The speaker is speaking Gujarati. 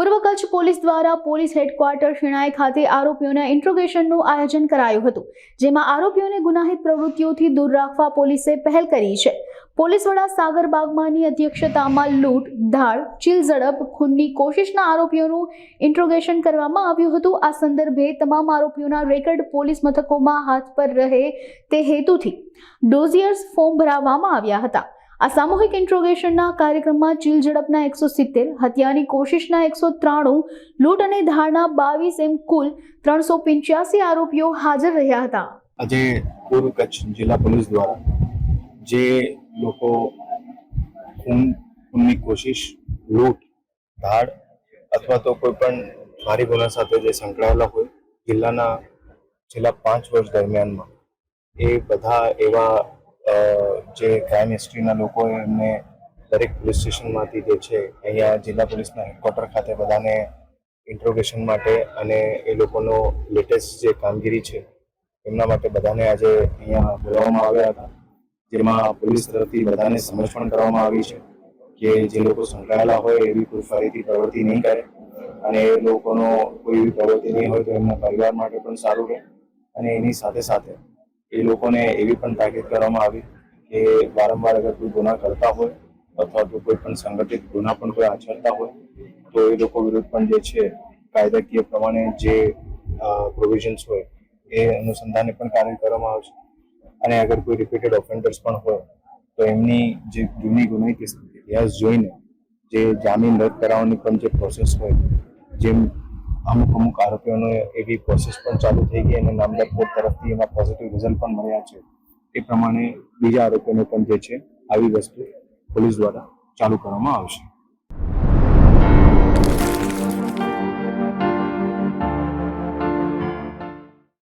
પૂર્વ કચ્છ પોલીસ દ્વારા પોલીસ હેડક્વાર્ટર શિણાઈ ખાતે આરોપીઓના ઇન્ટ્રોગેશનનું આયોજન કરાયું હતું, જેમાં આરોપીઓને ગુનાહિત પ્રવૃત્તિઓથી દૂર રાખવા પોલીસે પહેલ કરી છે। પોલીસ વડા સાગર બાગમાની અધ્યક્ષતામાં લૂંટ, ધાડ, ચીલ ઝડપ, ખૂનની કોશિશના આરોપીઓનું ઇન્ટ્રોગેશન કરવામાં આવ્યું હતું। આ સંદર્ભે તમામ આરોપીઓના રેકર્ડ પોલીસ મથકોમાં હાથ પર રહે તે હેતુથી ડોઝિયર્સ ફોર્મ ભરાવવામાં આવ્યા હતા। આ સામૂહિક ઇન્ટ્રોગેશનના કાર્યક્રમમાં ચીલ ઝડપના 170, હત્યાની કોશિશના 193, લૂંટ અને ધાડના 22 એમ કુલ 385 આરોપીઓ હાજર રહ્યા હતા। આજે પૂર્વ કચ્છ જિલ્લા પોલીસ દ્વારા જે લોકો ખૂનની કોશિશ, લૂંટ, ધાડ અથવા તો કોઈ પણ ભારે ગુના સાથે જે સંકળાયેલા હોય જિલ્લાના છેલ્લા 5 વર્ષ દરમિયાનમાં એ બધા એવા જે ક્રાઇમ હિસ્ટ્રીના લોકો એમને દરેક પોલીસ સ્ટેશનમાંથી જે છે અહીંયા જિલ્લા પોલીસના હેડક્વાર્ટર ખાતે બધાને ઇન્ટ્રોગેશન માટે અને એ લોકોનો લેટેસ્ટ જે કામગીરી છે એમના માટે બધાને આજે અહીંયા બોલાવવામાં આવ્યા હતા, જેમાં પોલીસ તરફથી બધાને સમજ પણ કરવામાં આવી છે કે જે લોકો સંકળાયેલા હોય એવી કોઈ ફરીથી પ્રવૃત્તિ નહીં કરે અને એ લોકોનો કોઈ એવી પ્રવૃત્તિ નહીં હોય તો એમના પરિવાર માટે પણ સારું રહે। અને એની સાથે સાથે એ લોકોને એવી પણ તાકીદ કરવામાં આવી કે વારંવાર અગર કોઈ ગુના કરતા હોય અથવા તો કોઈ પણ સંગઠિત ગુના પણ કોઈ આચરતા હોય તો એ લોકો વિરુદ્ધ પણ જે છે કાયદાકીય પ્રમાણે જે પ્રોવિઝન્સ હોય એ અનુસંધાને પણ કાર્ય કરવામાં આવશે। અને અગર કોઈ રિપીટેડ ઓફેન્ડર્સ પણ હોય તો એમની જે જૂની ગુનાહિત ઇતિહાસ જોઈને જે જામીન રદ કરાવવાની પણ જે પ્રોસેસ હોય, જેમ અમુક આરોપીઓને એવી પ્રોસેસ પણ ચાલુ થઈ ગઈ અને નામદાર કોર્ટ તરફથી એના પોઝિટિવ રિઝલ્ટ પણ મળ્યા છે, એ પ્રમાણે બીજા આરોપીઓને પણ જે છે આવી વસ્તુ પોલીસ દ્વારા ચાલુ કરવામાં આવશે।